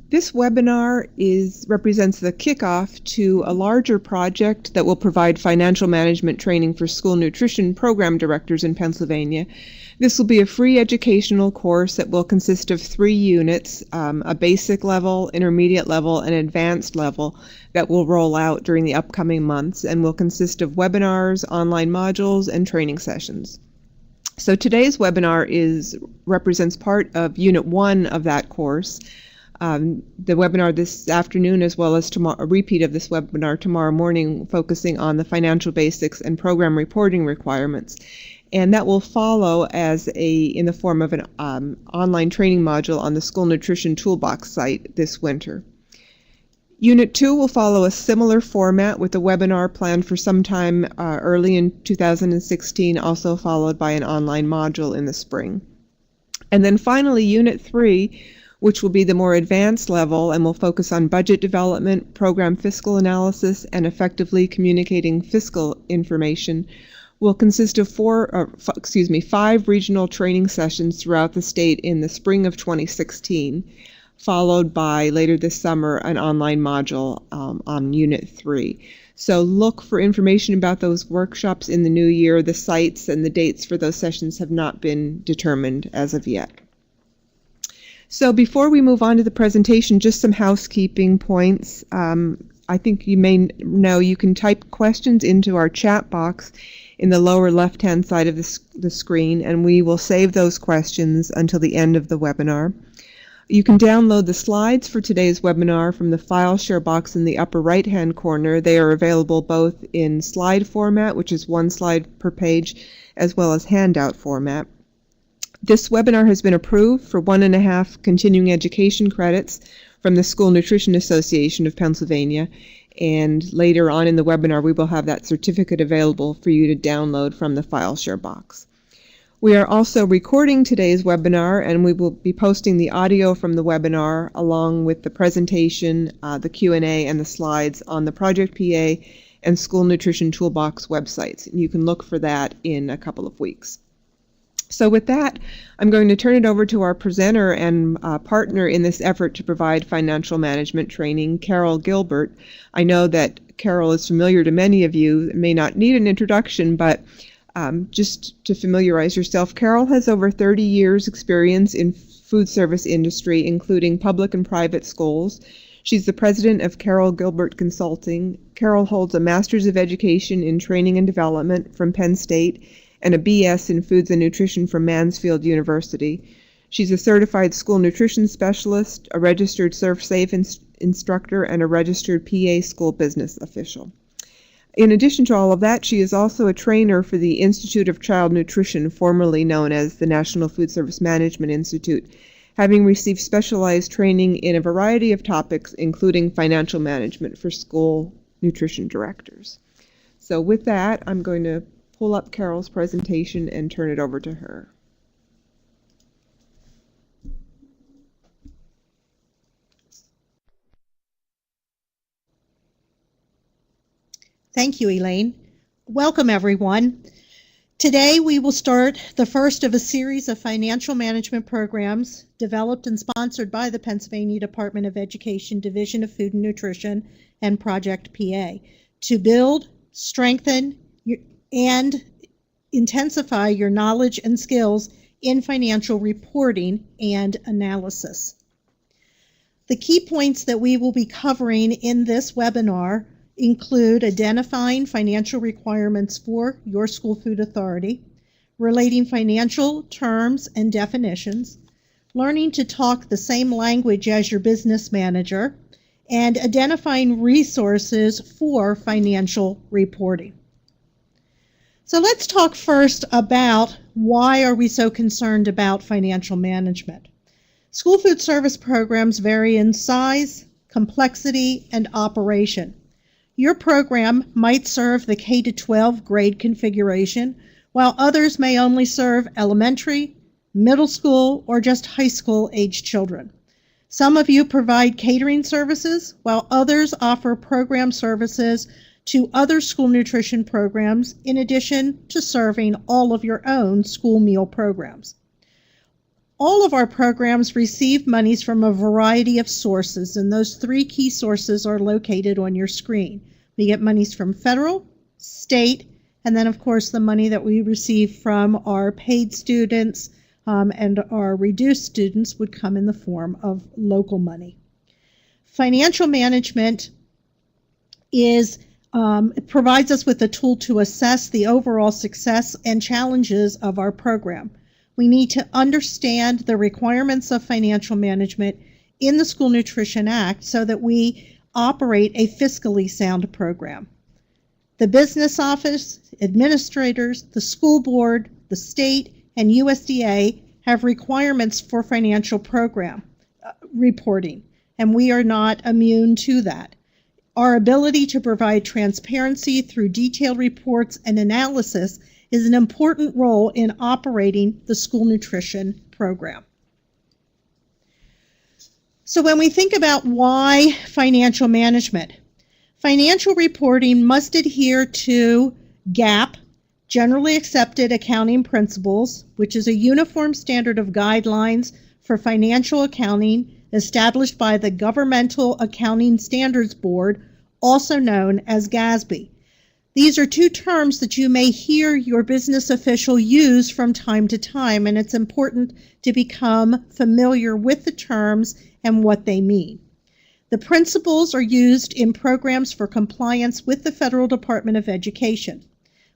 This webinar represents the kickoff to a larger project that will provide financial management training for school nutrition program directors in Pennsylvania. This will be a free educational course that will consist of 3 units, a basic level, intermediate level, and advanced level that will roll out during the upcoming months and will consist of webinars, online modules, and training sessions. So today's webinar represents part of Unit 1 of that course. The webinar this afternoon, as well as a repeat of this webinar tomorrow morning, focusing on the financial basics and program reporting requirements. And that will follow in the form of an online training module on the School Nutrition Toolbox site this winter. Unit 2 will follow a similar format with a webinar planned for sometime early in 2016, also followed by an online module in the spring. And then finally, Unit 3, which will be the more advanced level and will focus on budget development, program fiscal analysis, and effectively communicating fiscal information, will consist of 5 regional training sessions throughout the state in the spring of 2016, followed by later this summer an online module on Unit 3. So look for information about those workshops in the new year. The sites and the dates for those sessions have not been determined as of yet. So before we move on to the presentation, just some housekeeping points. I think you may know you can type questions into our chat box in the lower left-hand side of the screen, and we will save those questions until the end of the webinar. You can download the slides for today's webinar from the file share box in the upper right-hand corner. They are available both in slide format, which is 1 slide per page, as well as handout format. This webinar has been approved for 1.5 continuing education credits from the School Nutrition Association of Pennsylvania, and later on in the webinar we will have that certificate available for you to download from the file share box. We are also recording today's webinar, and we will be posting the audio from the webinar along with the presentation, the Q&A, and the slides on the Project PA and School Nutrition Toolbox websites. And you can look for that in a couple of weeks. So with that, I'm going to turn it over to our presenter and partner in this effort to provide financial management training, Carol Gilbert. I know that Carol is familiar to many of you, may not need an introduction, but just to familiarize yourself, Carol has over 30 years experience in food service industry, including public and private schools. She's the president of Carol Gilbert Consulting. Carol holds a Master's of Education in Training and Development from Penn State and a BS in Foods and Nutrition from Mansfield University. She's a certified school nutrition specialist, a registered ServSafe instructor, and a registered PA school business official. In addition to all of that, she is also a trainer for the Institute of Child Nutrition, formerly known as the National Food Service Management Institute, having received specialized training in a variety of topics, including financial management for school nutrition directors. So with that, I'm going to pull up Carol's presentation and turn it over to her. Thank you, Elaine. Welcome, everyone. Today, we will start the first of a series of financial management programs developed and sponsored by the Pennsylvania Department of Education Division of Food and Nutrition and Project PA to build, strengthen, and intensify your knowledge and skills in financial reporting and analysis. The key points that we will be covering in this webinar include identifying financial requirements for your school food authority, relating financial terms and definitions, learning to talk the same language as your business manager, and identifying resources for financial reporting. So let's talk first about why are we so concerned about financial management. School food service programs vary in size, complexity, and operation. Your program might serve the K-12 grade configuration, while others may only serve elementary, middle school, or just high school age children. Some of you provide catering services, while others offer program services to other school nutrition programs in addition to serving all of your own school meal programs. All of our programs receive monies from a variety of sources, and those three key sources are located on your screen. We get monies from federal, state, and then of course the money that we receive from our paid students and our reduced students would come in the form of local money. Financial management it provides us with a tool to assess the overall success and challenges of our program. We need to understand the requirements of financial management in the School Nutrition Act so that we operate a fiscally sound program. The business office, administrators, the school board, the state, and USDA have requirements for financial program reporting, and we are not immune to that. Our ability to provide transparency through detailed reports and analysis is an important role in operating the school nutrition program. So when we think about why financial management, financial reporting must adhere to GAAP, Generally Accepted Accounting Principles, which is a uniform standard of guidelines for financial accounting established by the Governmental Accounting Standards Board, also known as GASB. These are two terms that you may hear your business official use from time to time, and it's important to become familiar with the terms and what they mean. The principles are used in programs for compliance with the Federal Department of Education.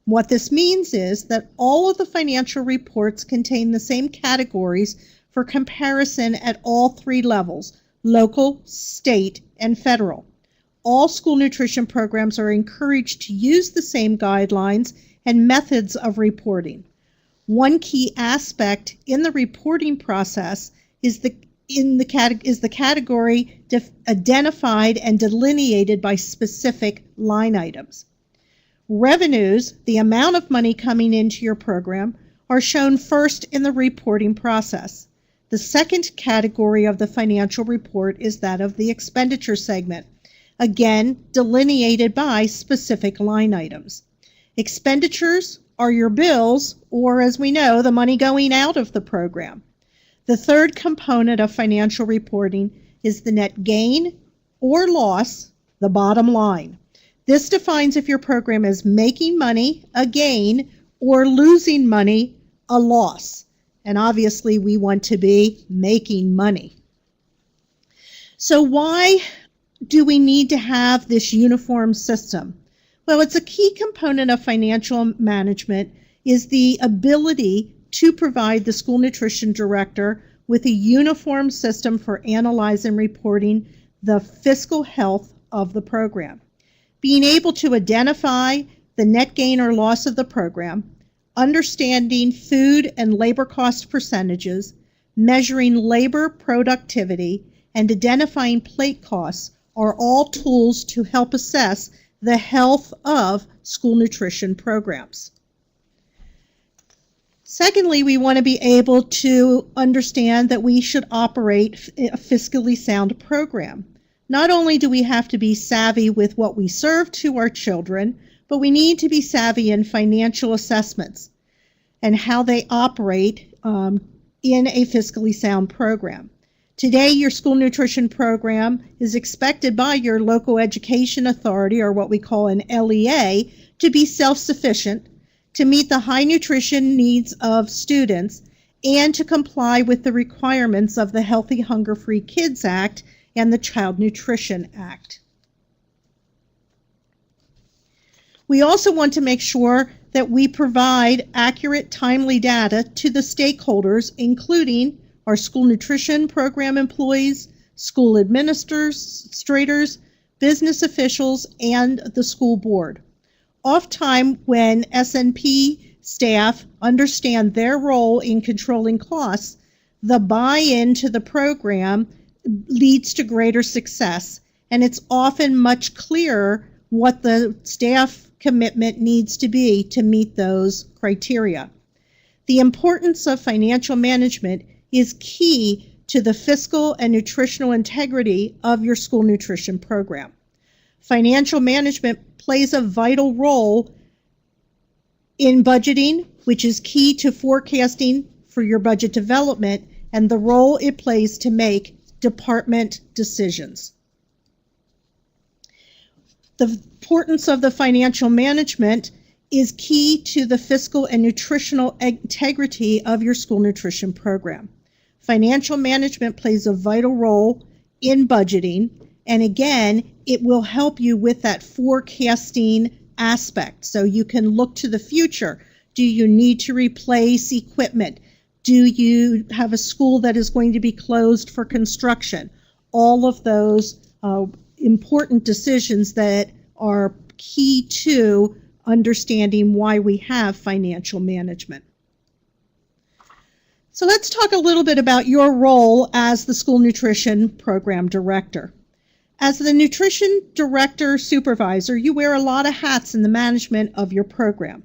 What this means is that all of the financial reports contain the same categories for comparison at all three levels: local, state, and federal. All school nutrition programs are encouraged to use the same guidelines and methods of reporting. One key aspect in the reporting process is the category identified and delineated by specific line items. Revenues, the amount of money coming into your program, are shown first in the reporting process. The second category of the financial report is that of the expenditure segment, again delineated by specific line items. Expenditures are your bills, or as we know, the money going out of the program. The third component of financial reporting is the net gain or loss, the bottom line. This defines if your program is making money, a gain, or losing money, a loss. And obviously we want to be making money. So why do we need to have this uniform system? Well, it's a key component of financial management is the ability to provide the school nutrition director with a uniform system for analyzing and reporting the fiscal health of the program. Being able to identify the net gain or loss of the program, understanding food and labor cost percentages, measuring labor productivity, and identifying plate costs are all tools to help assess the health of school nutrition programs. Secondly, we want to be able to understand that we should operate a fiscally sound program. Not only do we have to be savvy with what we serve to our children, but we need to be savvy in financial assessments and how they operate in a fiscally sound program. Today, your school nutrition program is expected by your local education authority, or what we call an LEA, to be self-sufficient, to meet the high nutrition needs of students, and to comply with the requirements of the Healthy Hunger-Free Kids Act and the Child Nutrition Act. We also want to make sure that we provide accurate, timely data to the stakeholders, including our school nutrition program employees, school administrators, business officials, and the school board. Oftentimes, when SNP staff understand their role in controlling costs, the buy-in to the program leads to greater success, and it's often much clearer what the staff commitment needs to be to meet those criteria. The importance of financial management is key to the fiscal and nutritional integrity of your school nutrition program. Financial management plays a vital role in budgeting, which is key to forecasting for your budget development, and the role it plays to make department decisions. The importance of the financial management is key to the fiscal and nutritional integrity of your school nutrition program. Financial management plays a vital role in budgeting, and again, it will help you with that forecasting aspect. So you can look to the future. Do you need to replace equipment? Do you have a school that is going to be closed for construction? All of those important decisions that are key to understanding why we have financial management. So let's talk a little bit about your role as the school nutrition program director. As the nutrition director supervisor, you wear a lot of hats in the management of your program.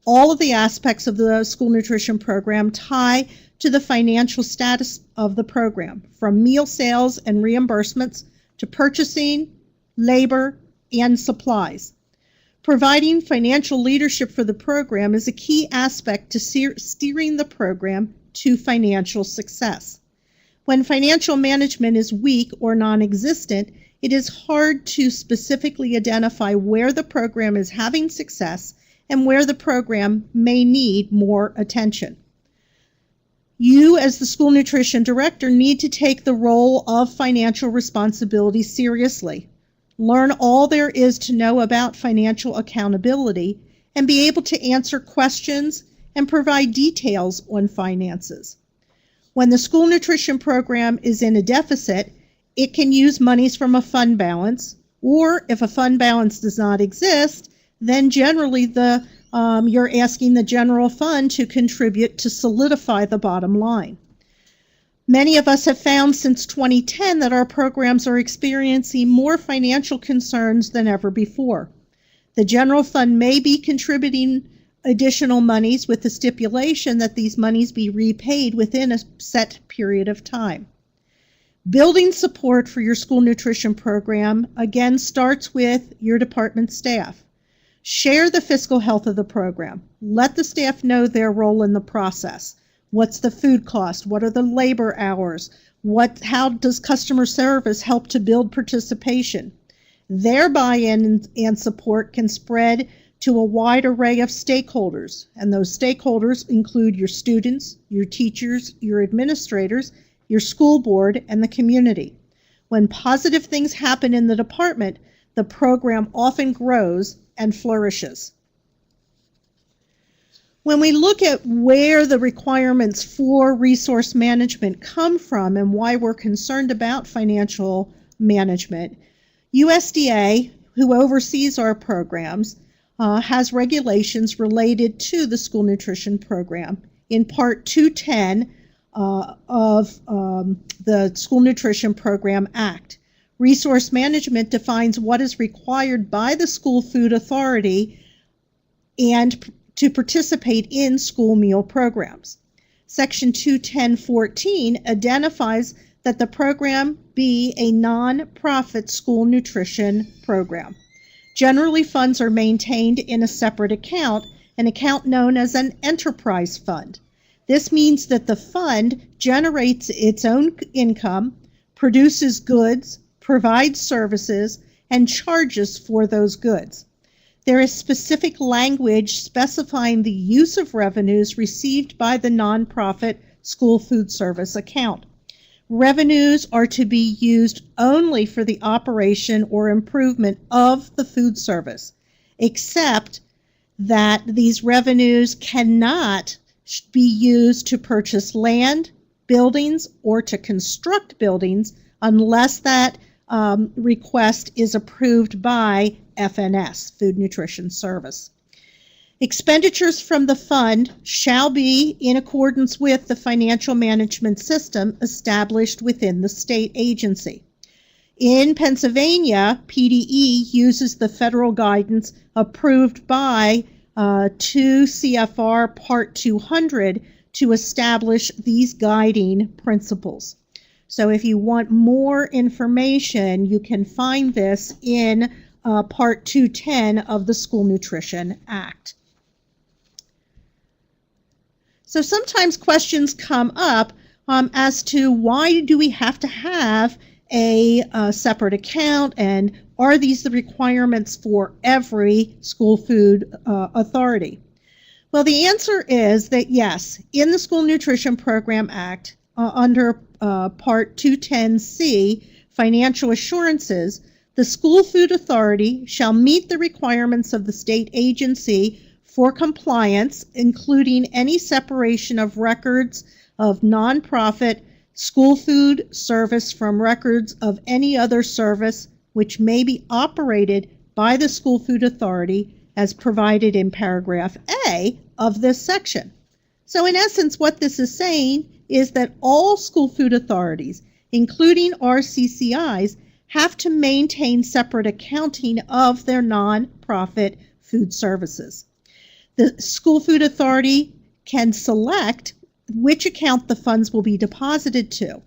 All of the aspects of the school nutrition program tie to the financial status of the program, from meal sales and reimbursements to purchasing, labor, and supplies. Providing financial leadership for the program is a key aspect to steering the program to financial success. When financial management is weak or non-existent, it is hard to specifically identify where the program is having success and where the program may need more attention. You, as the school nutrition director, need to take the role of financial responsibility seriously. Learn all there is to know about financial accountability and be able to answer questions and provide details on finances. When the school nutrition program is in a deficit, it can use monies from a fund balance, or if a fund balance does not exist, then generally you're asking the general fund to contribute to solidify the bottom line. Many of us have found since 2010 that our programs are experiencing more financial concerns than ever before. The general fund may be contributing additional monies with the stipulation that these monies be repaid within a set period of time. Building support for your school nutrition program again starts with your department staff. Share the fiscal health of the program. Let the staff know their role in the process. What's the food cost? What are the labor hours? How does customer service help to build participation? Their buy-in and support can spread to a wide array of stakeholders, and those stakeholders include your students, your teachers, your administrators, your school board, and the community. When positive things happen in the department, the program often grows and flourishes. When we look at where the requirements for resource management come from and why we're concerned about financial management, USDA, who oversees our programs, has regulations related to the school nutrition program. In Part 210 of the School Nutrition Program Act, resource management defines what is required by the School Food Authority and to participate in school meal programs. Section 210.14 identifies that the program be a non-profit school nutrition program. Generally, funds are maintained in a separate account, an account known as an enterprise fund. This means that the fund generates its own income, produces goods, provides services, and charges for those goods. There is specific language specifying the use of revenues received by the nonprofit school food service account. Revenues are to be used only for the operation or improvement of the food service, except that these revenues cannot be used to purchase land, buildings, or to construct buildings unless that request is approved by FNS, Food Nutrition Service. Expenditures from the fund shall be in accordance with the financial management system established within the state agency. In Pennsylvania, PDE uses the federal guidance approved by 2 CFR Part 200 to establish these guiding principles. So if you want more information, you can find this in Part 210 of the School Nutrition Act. So sometimes questions come up as to why do we have to have a separate account, and are these the requirements for every school food authority? Well, the answer is that yes, in the School Nutrition Program Act, under Part 210C, Financial Assurances, the school food authority shall meet the requirements of the state agency for compliance, including any separation of records of nonprofit school food service from records of any other service which may be operated by the school food authority as provided in paragraph A of this section. So in essence, what this is saying is that all school food authorities, including RCCIs, have to maintain separate accounting of their nonprofit food services. The school food authority can select which account the funds will be deposited to.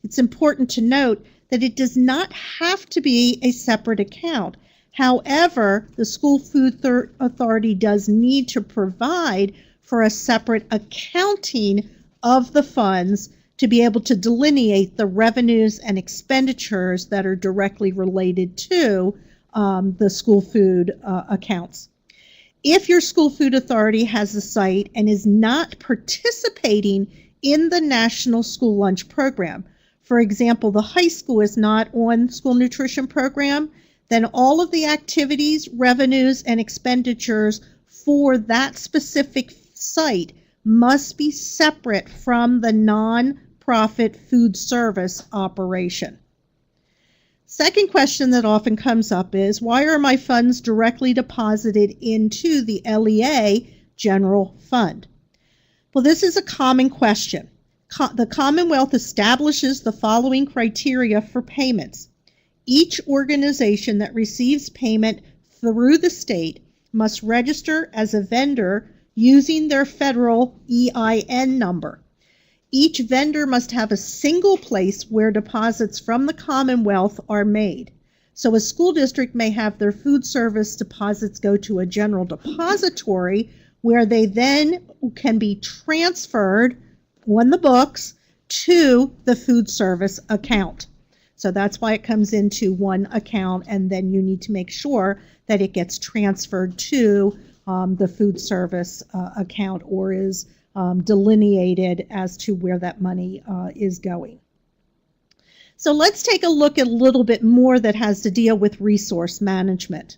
It's important to note that it does not have to be a separate account. However, the school food authority does need to provide for a separate accounting of the funds to be able to delineate the revenues and expenditures that are directly related to the school food accounts. If your school food authority has a site and is not participating in the National School Lunch Program, for example, the high school is not on school nutrition program, then all of the activities, revenues, and expenditures for that specific site must be separate from the non-profit food service operation. Second question that often comes up is, why are my funds directly deposited into the LEA General Fund? Well, this is a common question. The Commonwealth establishes the following criteria for payments. Each organization that receives payment through the state must register as a vendor using their federal EIN number. Each vendor must have a single place where deposits from the Commonwealth are made. So a school district may have their food service deposits go to a general depository where they then can be transferred on the books to the food service account. So that's why it comes into one account, and then you need to make sure that it gets transferred to the food service account, or is delineated as to where that money is going. So let's take a look at a little bit more that has to deal with resource management.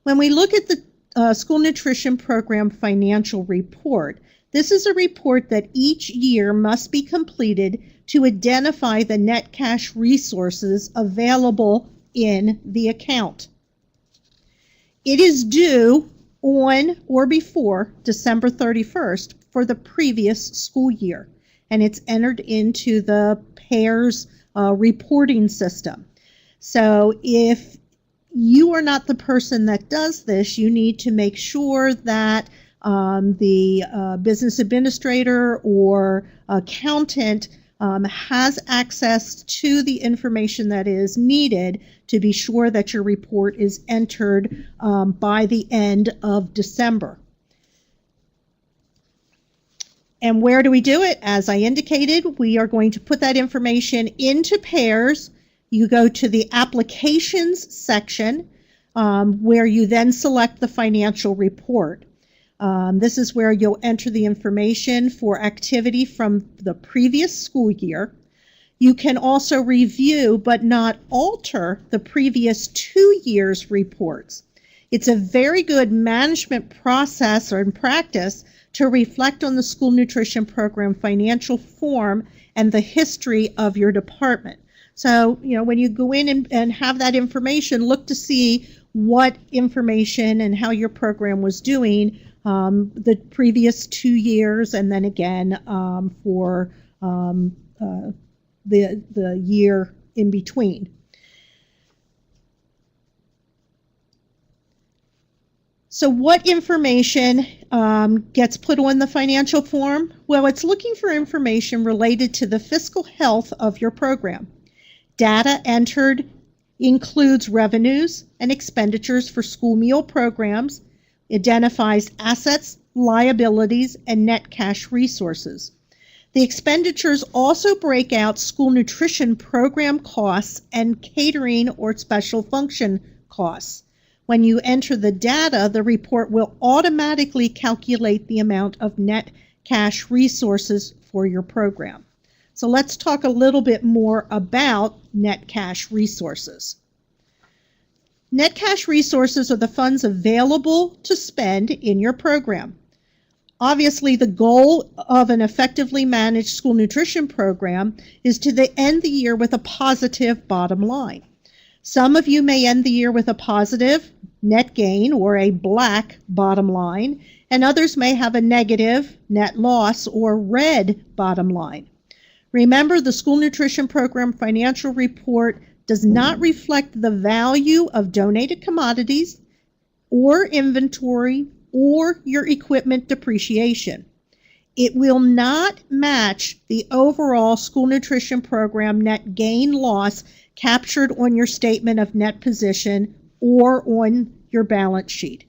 When we look at the School Nutrition Program Financial Report, this is a report that each year must be completed to identify the net cash resources available in the account. It is due on or before December 31st for the previous school year, and it's entered into the PAIRS reporting system. So if you are not the person that does this, you need to make sure that the business administrator or accountant has access to the information that is needed to be sure that your report is entered by the end of December. And where do we do it? As I indicated, we are going to put that information into PAIRS. You go to the Applications section, where you then select the financial report. This is where you'll enter the information for activity from the previous school year. You can also review but not alter the previous 2 years' reports. It's a very good management process or practice to reflect on the school nutrition program financial form and the history of your department. So, when you go in and have that information, look to see what information and how your program was doing the previous 2 years, and then again for the year in between. So what information gets put on the financial form? Well, it's looking for information related to the fiscal health of your program. Data entered includes revenues and expenditures for school meal programs, identifies assets, liabilities, and net cash resources. The expenditures also break out school nutrition program costs and catering or special function costs. When you enter the data, the report will automatically calculate the amount of net cash resources for your program. So let's talk a little bit more about net cash resources. Net cash resources are the funds available to spend in your program. Obviously, the goal of an effectively managed school nutrition program is to end the year with a positive bottom line. Some of you may end the year with a positive net gain or a black bottom line, and others may have a negative net loss or red bottom line. Remember, the school nutrition program financial report does not reflect the value of donated commodities or inventory or your equipment depreciation. It will not match the overall school nutrition program net gain loss captured on your statement of net position or on your balance sheet.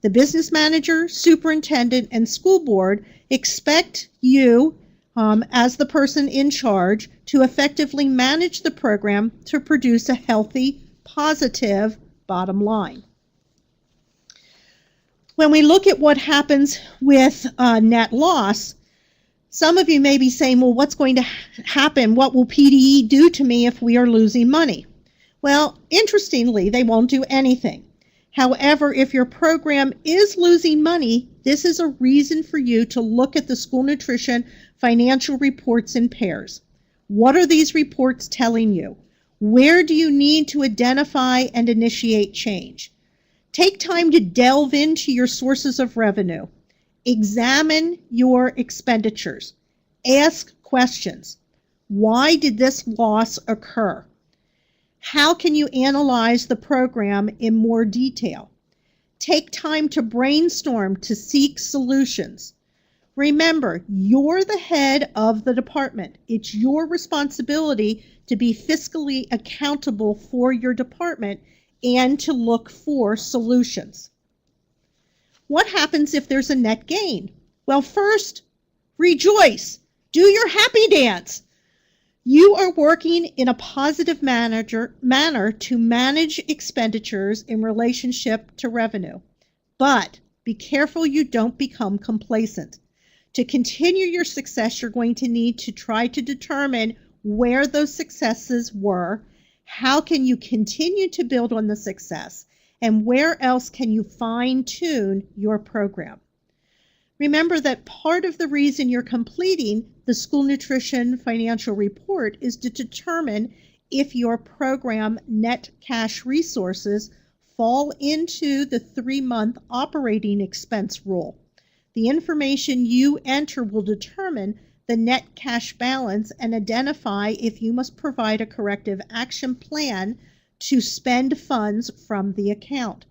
The business manager, superintendent, and school board expect you, as the person in charge, to effectively manage the program to produce a healthy, positive bottom line. When we look at what happens with net loss, some of you may be saying, well, what's going to happen? What will PDE do to me if we are losing money? Well, interestingly, they won't do anything. However, if your program is losing money, this is a reason for you to look at the school nutrition financial reports in pairs. What are these reports telling you? Where do you need to identify and initiate change? Take time to delve into your sources of revenue. Examine your expenditures. Ask questions. Why did this loss occur? How can you analyze the program in more detail? Take time to brainstorm to seek solutions. Remember, you're the head of the department. It's your responsibility to be fiscally accountable for your department and to look for solutions. What happens if there's a net gain? Well, first, rejoice. Do your happy dance. You are working in a positive manner to manage expenditures in relationship to revenue. But be careful you don't become complacent. To continue your success, you're going to need to try to determine where those successes were, how can you continue to build on the success, and where else can you fine-tune your program. Remember that part of the reason you're completing the school nutrition financial report is to determine if your program net cash resources fall into the 3-month operating expense rule. The information you enter will determine the net cash balance and identify if you must provide a corrective action plan to spend funds from the account.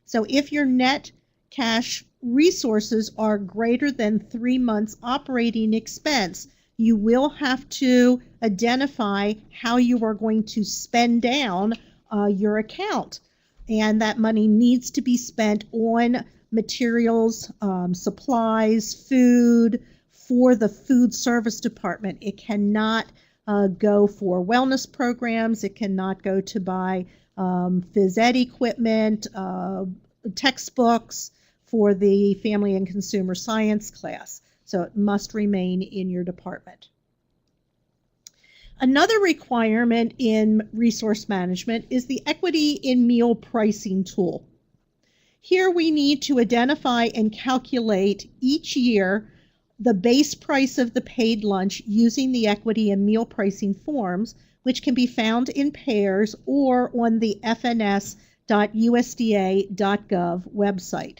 So if your net cash resources are greater than 3 months operating expense, you will have to identify how you are going to spend down your account. And that money needs to be spent on materials, supplies, food, for the food service department. It cannot go for wellness programs. It cannot go to buy phys ed equipment, textbooks for the family and consumer science class. So it must remain in your department. Another requirement in resource management is the equity in meal pricing tool. Here we need to identify and calculate each year the base price of the paid lunch using the equity and meal pricing forms, which can be found in pairs or on the fns.usda.gov website.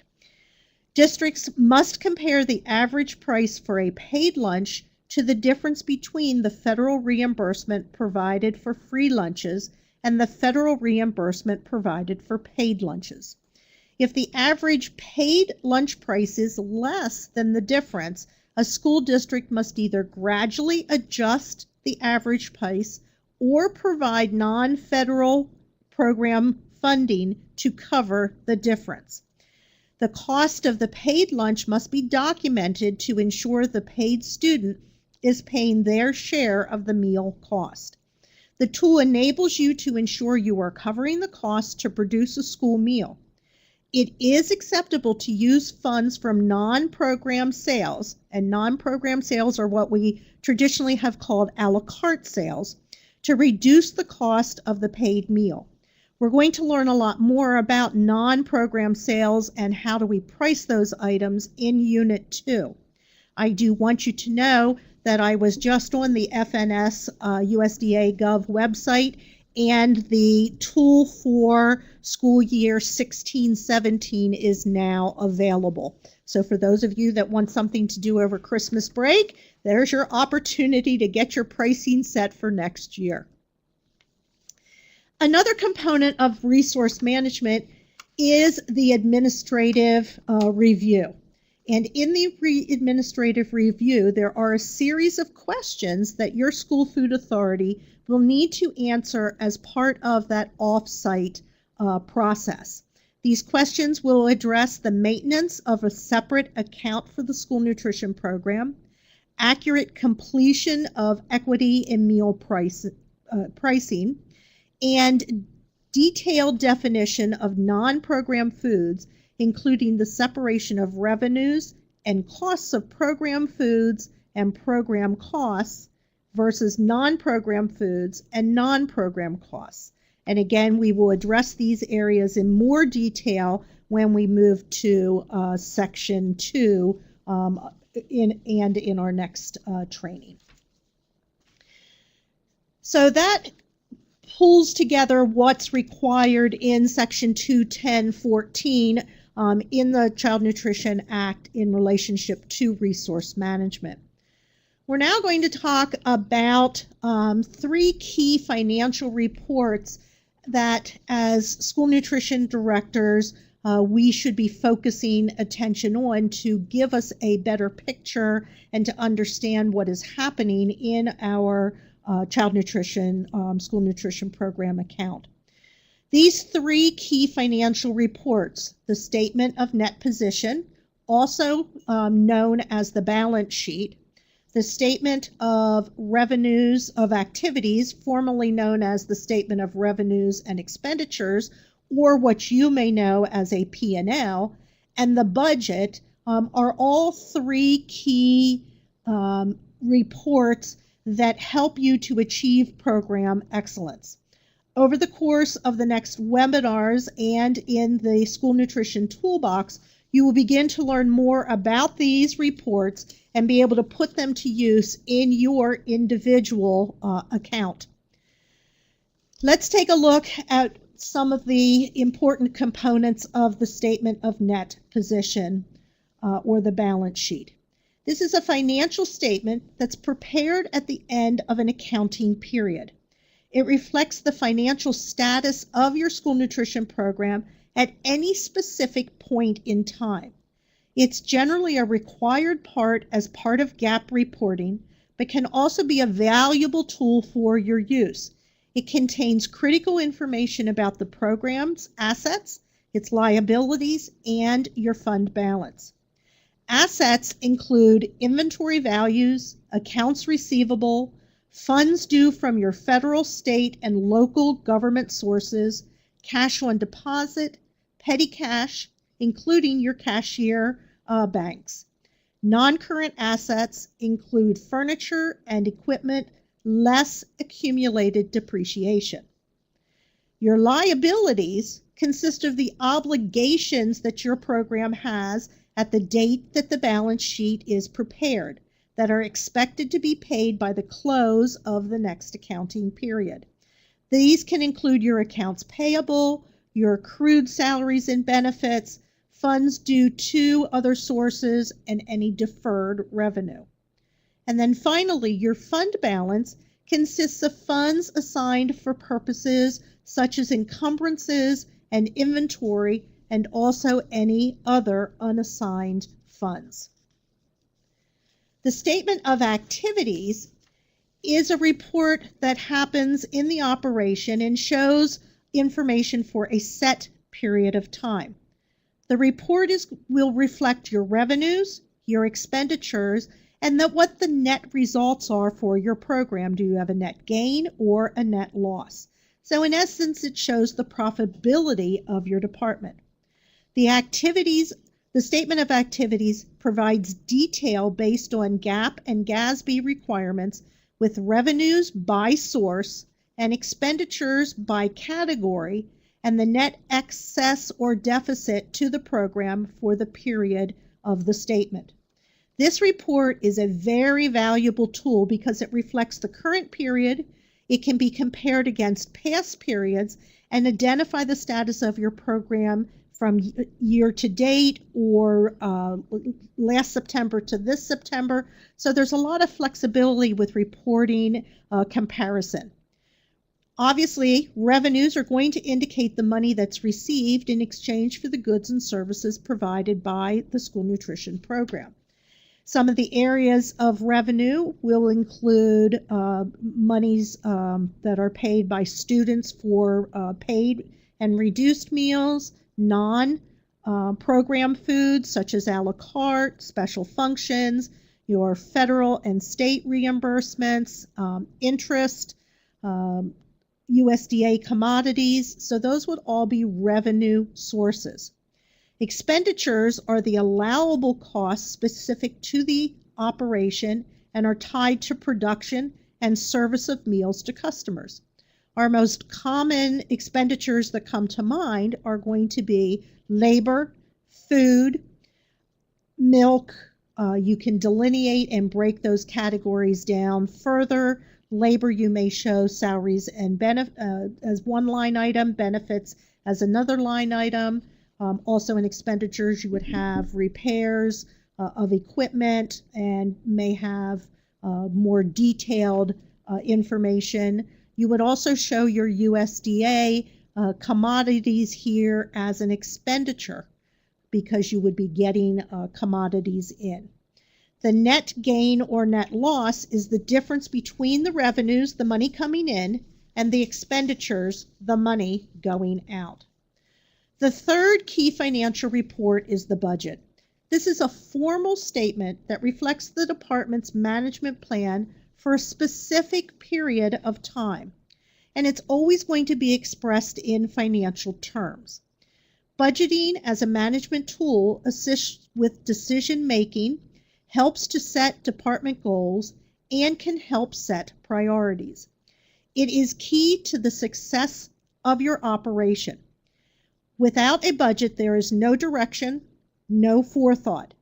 Districts must compare the average price for a paid lunch to the difference between the federal reimbursement provided for free lunches and the federal reimbursement provided for paid lunches. If the average paid lunch price is less than the difference, a school district must either gradually adjust the average price or provide non-federal program funding to cover the difference. The cost of the paid lunch must be documented to ensure the paid student is paying their share of the meal cost. The tool enables you to ensure you are covering the cost to produce a school meal. It is acceptable to use funds from non-program sales, and non-program sales are what we traditionally have called a la carte sales, to reduce the cost of the paid meal. We're going to learn a lot more about non-program sales and how do we price those items in Unit 2. I do want you to know that I was just on the FNS USDA Gov website, and the tool for school year 16-17 is now available. So for those of you that want something to do over Christmas break, there's your opportunity to get your pricing set for next year. Another component of resource management is the administrative review. And in the administrative review, there are a series of questions that your school food authority will need to answer as part of that off-site process. These questions will address the maintenance of a separate account for the school nutrition program, accurate completion of equity in meal pricing, and detailed definition of non-program foods, including the separation of revenues and costs of program foods and program costs versus non-program foods and non-program costs. And again, we will address these areas in more detail when we move to Section 2 in our next training. So that pulls together what's required in Section 210.14 in the Child Nutrition Act in relationship to resource management. We're now going to talk about 3 key financial reports that as school nutrition directors we should be focusing attention on to give us a better picture and to understand what is happening in our child nutrition, school nutrition program account. These 3 key financial reports, the statement of net position, also known as the balance sheet, the statement of revenues of activities, formerly known as the statement of revenues and expenditures, or what you may know as a P&L, and the budget are all 3 key reports that help you to achieve program excellence. Over the course of the next webinars and in the School Nutrition Toolbox, you will begin to learn more about these reports and be able to put them to use in your individual account. Let's take a look at some of the important components of the statement of net position or the balance sheet. This is a financial statement that's prepared at the end of an accounting period. It reflects the financial status of your school nutrition program at any specific point in time. It's generally a required part as part of GAAP reporting, but can also be a valuable tool for your use. It contains critical information about the program's assets, its liabilities, and your fund balance. Assets include inventory values, accounts receivable, funds due from your federal, state, and local government sources, cash on deposit, petty cash, including your cashier banks. Non-current assets include furniture and equipment, less accumulated depreciation. Your liabilities consist of the obligations that your program has at the date that the balance sheet is prepared, that are expected to be paid by the close of the next accounting period. These can include your accounts payable, your accrued salaries and benefits, funds due to other sources, and any deferred revenue. And then finally, your fund balance consists of funds assigned for purposes such as encumbrances and inventory, and also any other unassigned funds. The statement of activities is a report that happens in the operation and shows information for a set period of time. The report will reflect your revenues, your expenditures, and what the net results are for your program. Do you have a net gain or a net loss? So in essence, it shows the profitability of your department. The statement of activities provides detail based on GAAP and GASB requirements with revenues by source and expenditures by category and the net excess or deficit to the program for the period of the statement. This report is a very valuable tool because it reflects the current period. It can be compared against past periods and identify the status of your program from year to date or last September to this September. So there's a lot of flexibility with reporting comparison. Obviously, revenues are going to indicate the money that's received in exchange for the goods and services provided by the school nutrition program. Some of the areas of revenue will include monies that are paid by students for paid and reduced meals, non-program foods such as a la carte, special functions, your federal and state reimbursements, interest, USDA commodities. So those would all be revenue sources. Expenditures are the allowable costs specific to the operation and are tied to production and service of meals to customers. Our most common expenditures that come to mind are going to be labor, food, milk. You can delineate and break those categories down further. Labor, you may show salaries and as one line item, benefits as another line item. Also in expenditures, you would have repairs of equipment and may have more detailed information. You would also show your USDA commodities here as an expenditure because you would be getting commodities in. The net gain or net loss is the difference between the revenues, the money coming in, and the expenditures, the money going out. The third key financial report is the budget. This is a formal statement that reflects the department's management plan for a specific period of time, and it's always going to be expressed in financial terms. Budgeting as a management tool assists with decision making, helps to set department goals, and can help set priorities. It is key to the success of your operation. Without a budget, there is no direction, no forethought.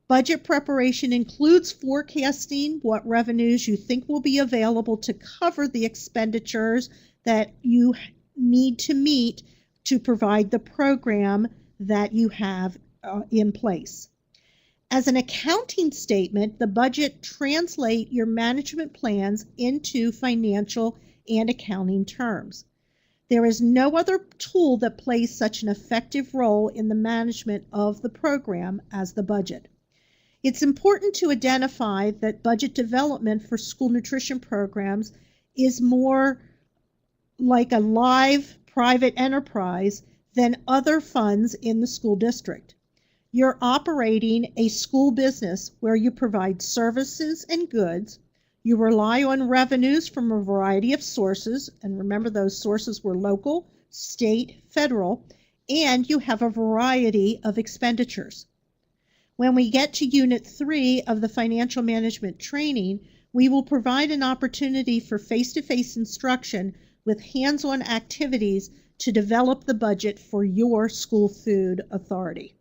Budget preparation includes forecasting what revenues you think will be available to cover the expenditures that you need to meet to provide the program that you have in place. As an accounting statement, the budget translates your management plans into financial and accounting terms. There is no other tool that plays such an effective role in the management of the program as the budget. It's important to identify that budget development for school nutrition programs is more like a live private enterprise than other funds in the school district. You're operating a school business where you provide services and goods. You rely on revenues from a variety of sources, and remember those sources were local, state, federal, and you have a variety of expenditures. When we get to Unit 3 of the financial management training, we will provide an opportunity for face-to-face instruction with hands-on activities to develop the budget for your school food authority.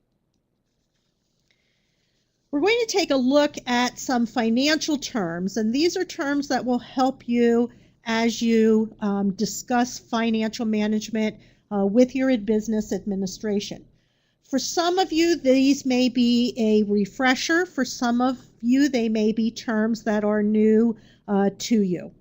We're going to take a look at some financial terms, and these are terms that will help you as you discuss financial management with your business administration. For some of you, these may be a refresher. For some of you, they may be terms that are new to you.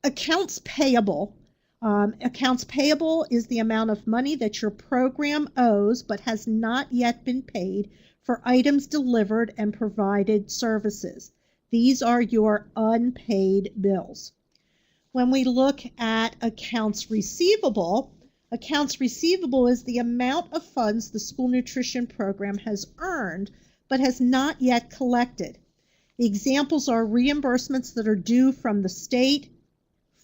Accounts payable. Accounts payable is the amount of money that your program owes but has not yet been paid for items delivered and provided services. These are your unpaid bills. When we look at accounts receivable is the amount of funds the school nutrition program has earned but has not yet collected. Examples are reimbursements that are due from the state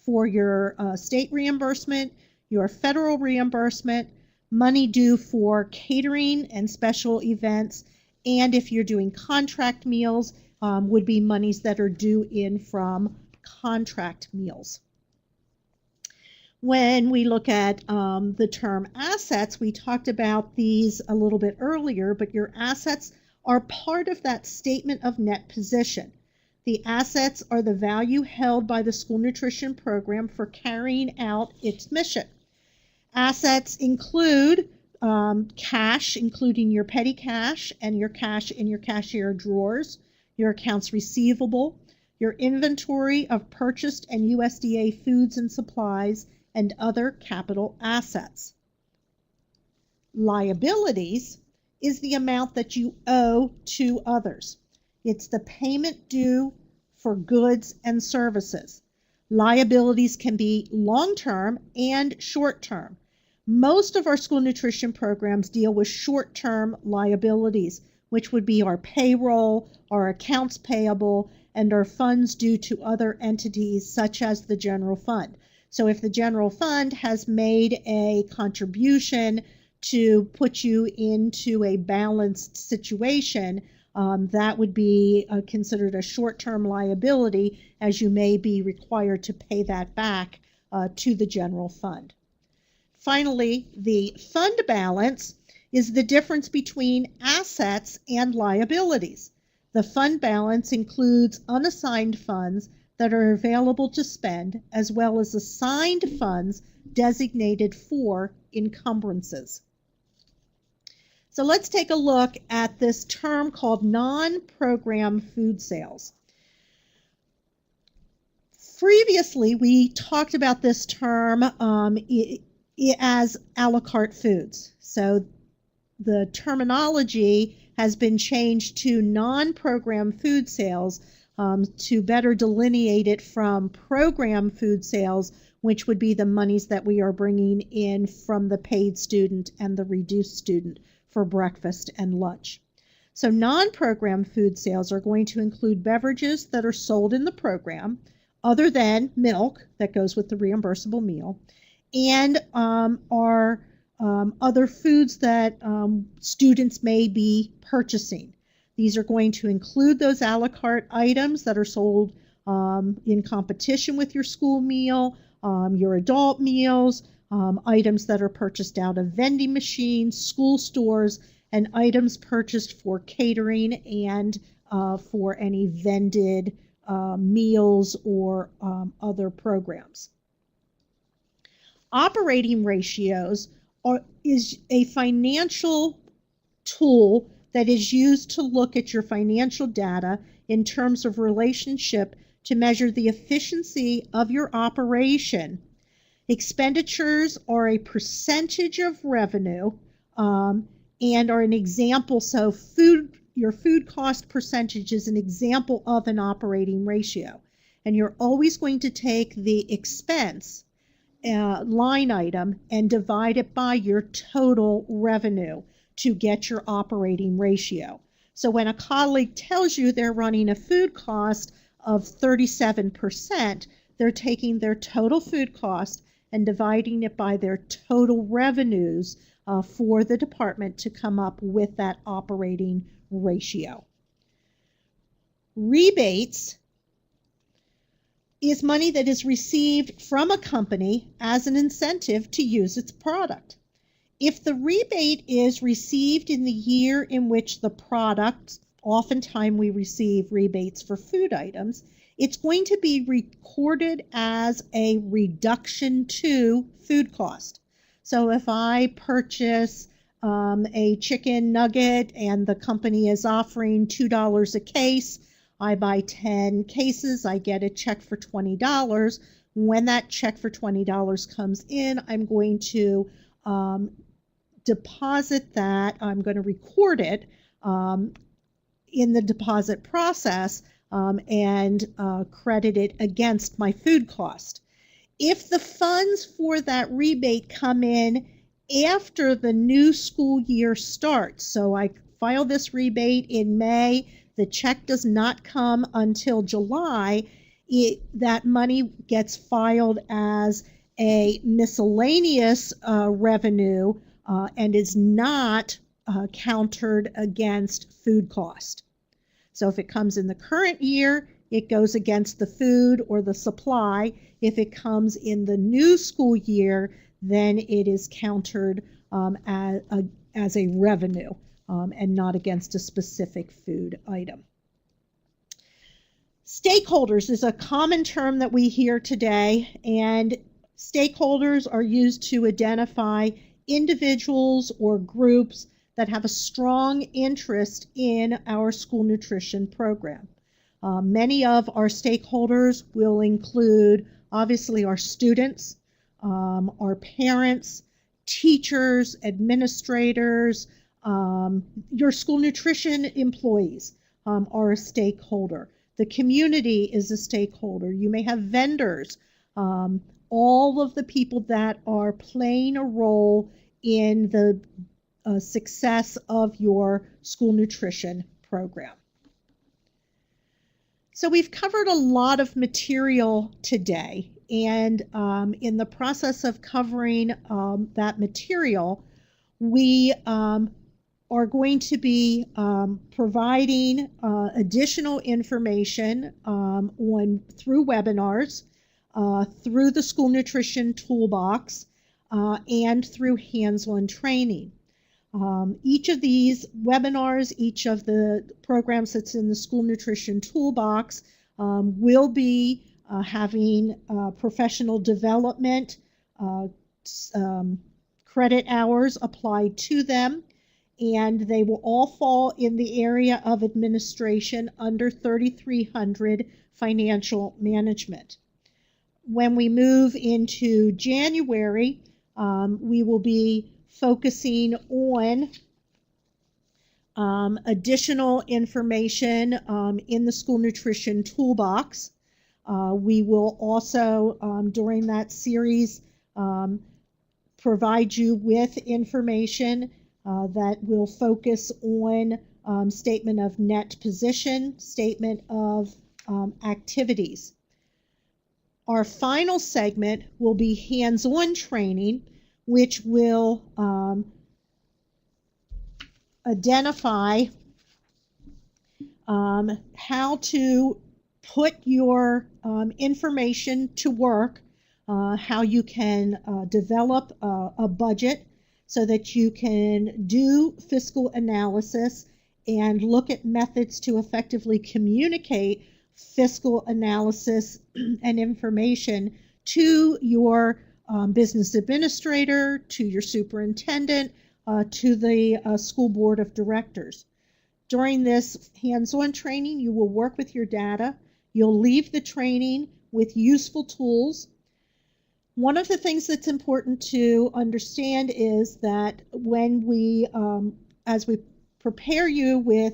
for your state reimbursement, your federal reimbursement, money due for catering and special events, and if you're doing contract meals, would be monies that are due in from contract meals. When we look at the term assets, we talked about these a little bit earlier, but your assets are part of that statement of net position. The assets are the value held by the school nutrition program for carrying out its mission. Assets include cash, including your petty cash and your cash in your cashier drawers, your accounts receivable, your inventory of purchased and USDA foods and supplies, and other capital assets. Liabilities is the amount that you owe to others. It's the payment due for goods and services. Liabilities can be long-term and short-term. Most of our school nutrition programs deal with short-term liabilities, which would be our payroll, our accounts payable, and our funds due to other entities such as the general fund. So if the general fund has made a contribution to put you into a balanced situation, that would be considered a short-term liability, as you may be required to pay that back to the general fund. Finally, the fund balance is the difference between assets and liabilities. The fund balance includes unassigned funds that are available to spend, as well as assigned funds designated for encumbrances. So let's take a look at this term called non-program food sales. Previously, we talked about this term as a la carte foods. So the terminology has been changed to non-program food sales to better delineate it from program food sales, which would be the monies that we are bringing in from the paid student and the reduced student for breakfast and lunch. So non-program food sales are going to include beverages that are sold in the program, other than milk that goes with the reimbursable meal, and are other foods that students may be purchasing. These are going to include those a la carte items that are sold in competition with your school meal, your adult meals, items that are purchased out of vending machines, school stores, and items purchased for catering and for any vended meals or other programs. Operating ratios is a financial tool that is used to look at your financial data in terms of relationship to measure the efficiency of your operation. Expenditures are a percentage of revenue and are an example. So your food cost percentage is an example of an operating ratio. And you're always going to take the expense line item and divide it by your total revenue to get your operating ratio. So when a colleague tells you they're running a food cost of 37%, they're taking their total food cost and dividing it by their total revenues for the department to come up with that operating ratio. Rebates is money that is received from a company as an incentive to use its product. If the rebate is received in the year in which the product, oftentimes we receive rebates for food items, it's going to be recorded as a reduction to food cost. So if I purchase a chicken nugget and the company is offering $2 a case, I buy 10 cases, I get a check for $20. When that check for $20 comes in, I'm going to deposit that. I'm going to record it in the deposit process and credit it against my food cost. If the funds for that rebate come in after the new school year starts, so I file this rebate in May, The check does not come until July. That money gets filed as a miscellaneous revenue and is not countered against food cost. So if it comes in the current year, it goes against the food or the supply. If it comes in the new school year, then it is countered as a revenue and not against a specific food item. Stakeholders is a common term that we hear today, and stakeholders are used to identify individuals or groups that have a strong interest in our school nutrition program. Many of our stakeholders will include, obviously, our students, our parents, teachers, administrators, your school nutrition employees are a stakeholder. The community is a stakeholder. You may have vendors, all of the people that are playing a role in the success of your school nutrition program. So we've covered a lot of material today, and in the process of covering that material, we are going to be providing additional information through webinars, through the School Nutrition Toolbox, and through hands-on training. Each of these webinars, each of the programs that's in the School Nutrition Toolbox will be having professional development credit hours applied to them, and they will all fall in the area of administration under 3300 financial management. When we move into January, we will be focusing on additional information in the School Nutrition Toolbox. We will also, during that series, provide you with information that will focus on statement of net position, statement of activities. Our final segment will be hands-on training, which will identify how to put your information to work, how you can develop a budget so that you can do fiscal analysis and look at methods to effectively communicate fiscal analysis and information to your business administrator, to your superintendent, to the school board of directors. During this hands-on training, you will work with your data. You'll leave the training with useful tools. One of the things that's important to understand is that when we, as we prepare you with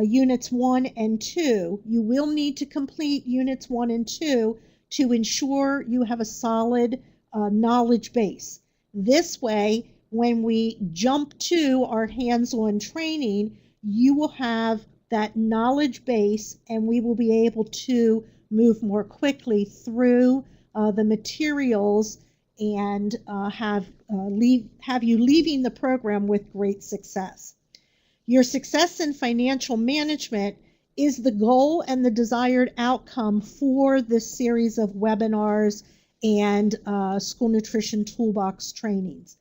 units 1 and 2, you will need to complete units 1 and 2 to ensure you have a solid knowledge base. This way, when we jump to our hands-on training, you will have that knowledge base, and we will be able to move more quickly through the materials and have you leaving the program with great success. Your success in financial management is the goal and the desired outcome for this series of webinars and School Nutrition Toolbox trainings.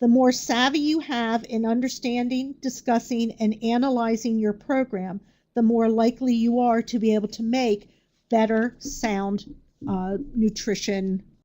The more savvy you have in understanding, discussing, and analyzing your program, the more likely you are to be able to make better, sound nutrition